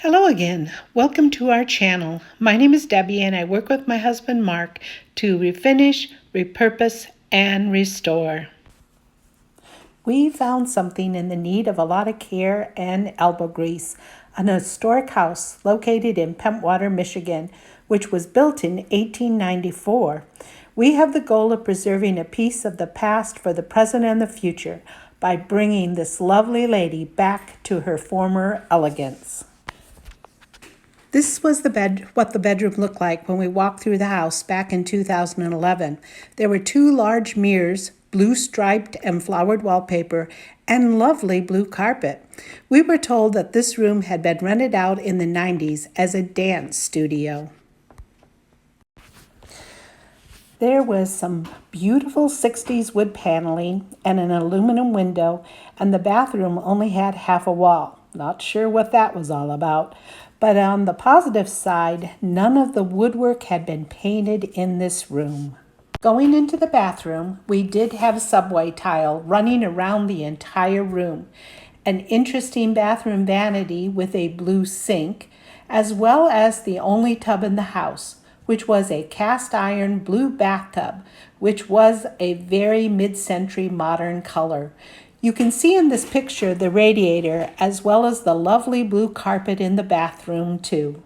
Hello again. Welcome to our channel. My name is Debbie and I work with my husband Mark to refinish, repurpose, and restore. We found something in the need of a lot of care and elbow grease, an historic house located in Pentwater, Michigan, which was built in 1894. We have the goal of preserving a piece of the past for the present and the future by bringing this lovely lady back to her former elegance. This was what the bedroom looked like when we walked through the house back in 2011. There were two large mirrors, blue striped and flowered wallpaper, and lovely blue carpet. We were told that this room had been rented out in the 90s as a dance studio. There was some beautiful 60s wood paneling and an aluminum window, and the bathroom only had half a wall. Not sure what that was all about. But on the positive side, none of the woodwork had been painted in this room. Going into the bathroom, we did have subway tile running around the entire room, an interesting bathroom vanity with a blue sink, as well as the only tub in the house, which was a cast iron blue bathtub, which was a very mid-century modern color. You can see in this picture the radiator as well as the lovely blue carpet in the bathroom too.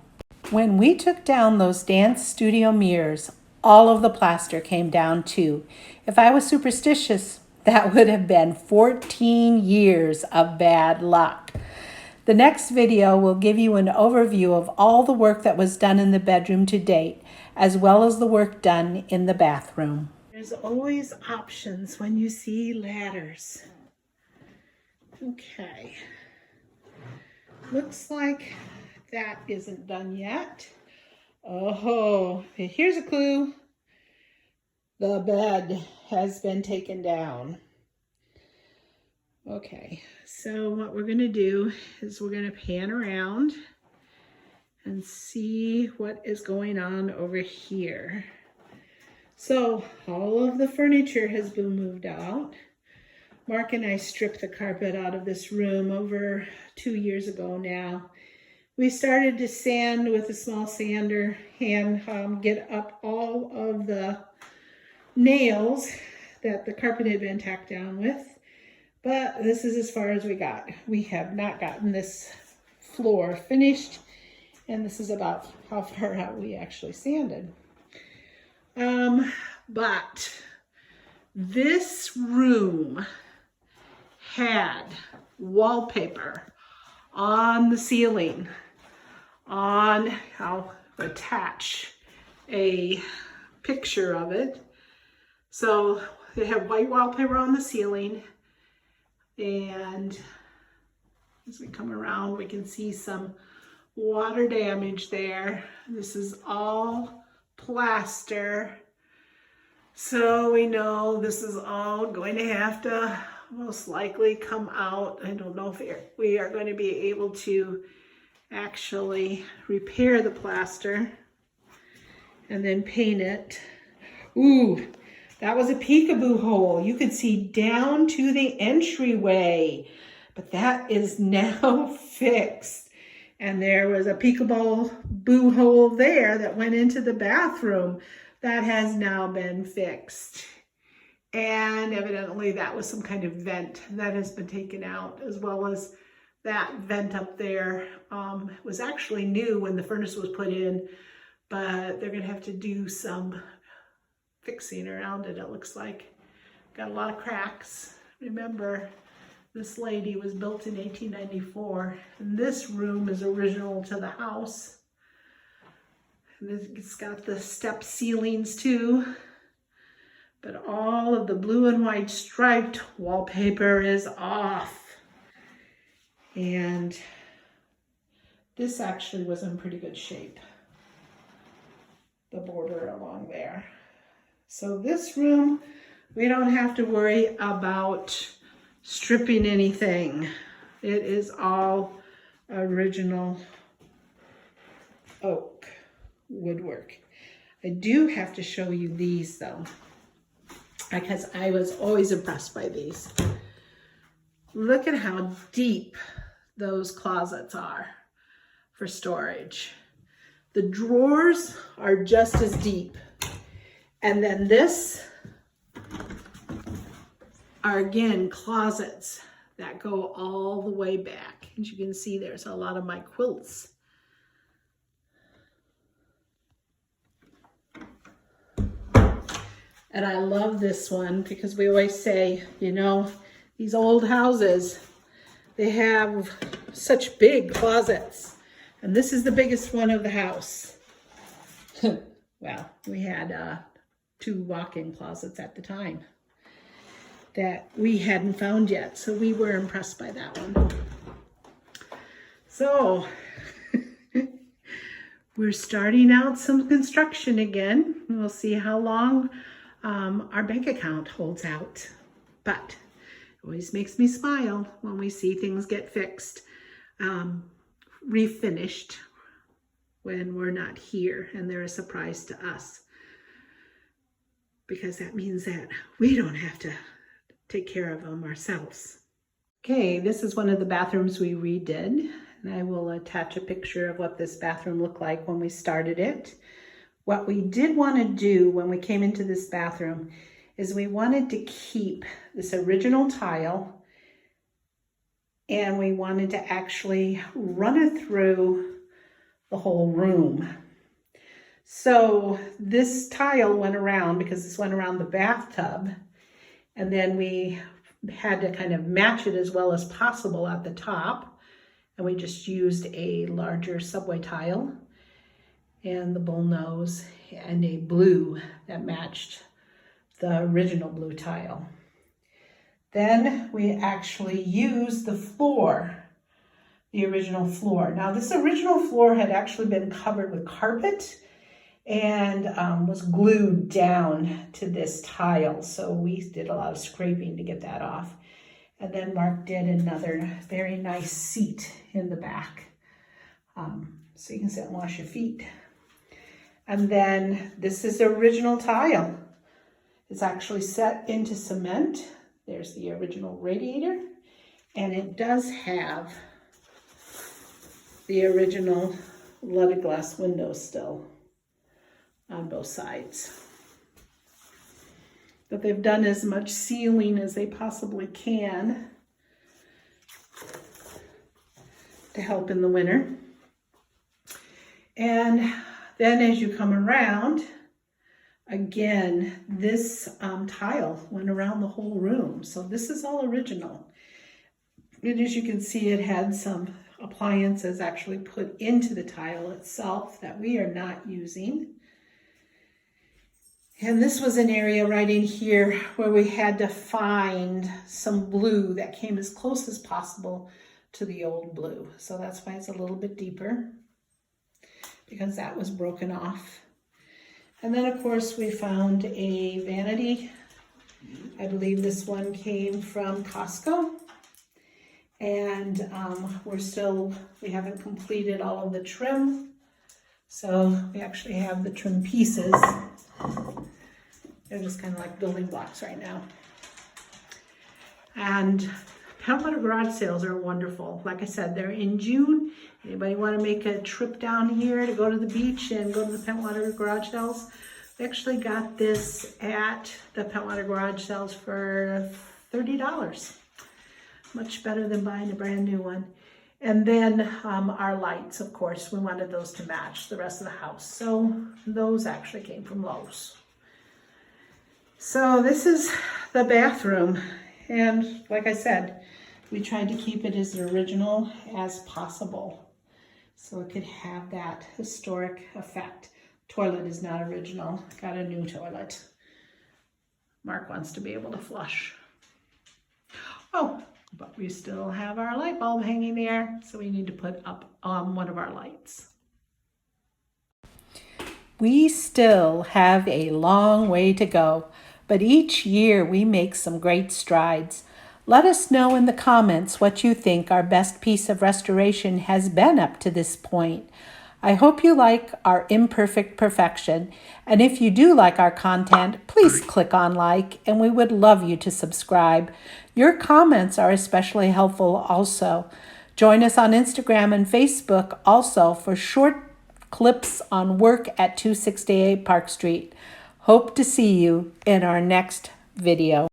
When we took down those dance studio mirrors, all of the plaster came down too. If I was superstitious, that would have been 14 years of bad luck. The next video will give you an overview of all the work that was done in the bedroom to date, as well as the work done in the bathroom. There's always options when you see ladders. Okay, looks like that isn't done yet. Oh, here's a clue. The bed has been taken down. Okay, so what we're going to do is we're going to pan around and see what is going on over here. So all of the furniture has been moved out. Mark and I stripped the carpet out of this room over 2 years ago now. We started to sand with a small sander and get up all of the nails that the carpet had been tacked down with. But this is as far as we got. We have not gotten this floor finished, and this is about how far out we actually sanded. But this room had wallpaper on the ceiling. I'll attach a picture of it. So they have white wallpaper on the ceiling, and as we come around we can see some water damage there. This is all plaster, so we know this is all going to have to most likely come out. I don't know if we are going to be able to actually repair the plaster and then paint it. Ooh, that was a peekaboo hole. You could see down to the entryway, but that is now fixed. And there was a peekaboo hole there that went into the bathroom that has now been fixed. And evidently that was some kind of vent that has been taken out, as well as that vent up there was actually new when the furnace was put in, but they're going to have to do some fixing around it, it looks like. Got a lot of cracks. Remember, this lady was built in 1894, and this room is original to the house. And it's got the step ceilings too. But all of the blue and white striped wallpaper is off. And this actually was in pretty good shape, the border along there. So this room, we don't have to worry about stripping anything. It is all original oak woodwork. I do have to show you these though, because I was always impressed by these. Look at how deep those closets are. for storage. The drawers are just as deep. And then this are again closets that go all the way back. As you can see, there's a lot of my quilts. And I love this one because we always say, you know, these old houses, they have such big closets. And this is the biggest one of the house. Well, we had 2 walk-in closets at the time that we hadn't found yet. So we were impressed by that one. So we're starting out some construction again. We'll see how long our bank account holds out. But it always makes me smile when we see things get fixed, refinished when we're not here and they're a surprise to us. Because that means that we don't have to take care of them ourselves. Okay, this is one of the bathrooms we redid. And I will attach a picture of what this bathroom looked like when we started it. What we did want to do when we came into this bathroom is we wanted to keep this original tile, and we wanted to actually run it through the whole room. So this tile went around because this went around the bathtub, and then we had to kind of match it as well as possible at the top, and we just used a larger subway tile and the bull nose and a blue that matched the original blue tile. Then we actually used the floor, the original floor. Now this original floor had actually been covered with carpet and was glued down to this tile. So we did a lot of scraping to get that off. And then Mark did another very nice seat in the back. So you can sit and wash your feet. And then this is the original tile. It's actually set into cement. There's the original radiator. And it does have the original leaded glass windows still on both sides. But they've done as much sealing as they possibly can to help in the winter. And then as you come around, again, this tile went around the whole room. So this is all original. And as you can see, it had some appliances actually put into the tile itself that we are not using. And this was an area right in here where we had to find some blue that came as close as possible to the old blue. So that's why it's a little bit deeper, because that was broken off. And then of course we found a vanity. I believe this one came from Costco. And we haven't completed all of the trim. So we actually have the trim pieces. They're just kind of like building blocks right now. And Pentwater garage sales are wonderful. Like I said, they're in June. Anybody want to make a trip down here to go to the beach and go to the Pentwater garage sales? We actually got this at the Pentwater garage sales for $30. Much better than buying a brand new one. And then our lights, of course, we wanted those to match the rest of the house. So those actually came from Lowe's. So this is the bathroom. And like I said, we tried to keep it as original as possible so it could have that historic effect. Toilet is not original. Got a new toilet. Mark wants to be able to flush. Oh, but we still have our light bulb hanging there, so we need to put up one of our lights. We still have a long way to go, but each year we make some great strides. Let us know in the comments what you think our best piece of restoration has been up to this point. I hope you like our imperfect perfection, and if you do like our content, please click on like, and we would love you to subscribe. Your comments are especially helpful also. Join us on Instagram and Facebook also for short clips on work at 268 Park Street. Hope to see you in our next video.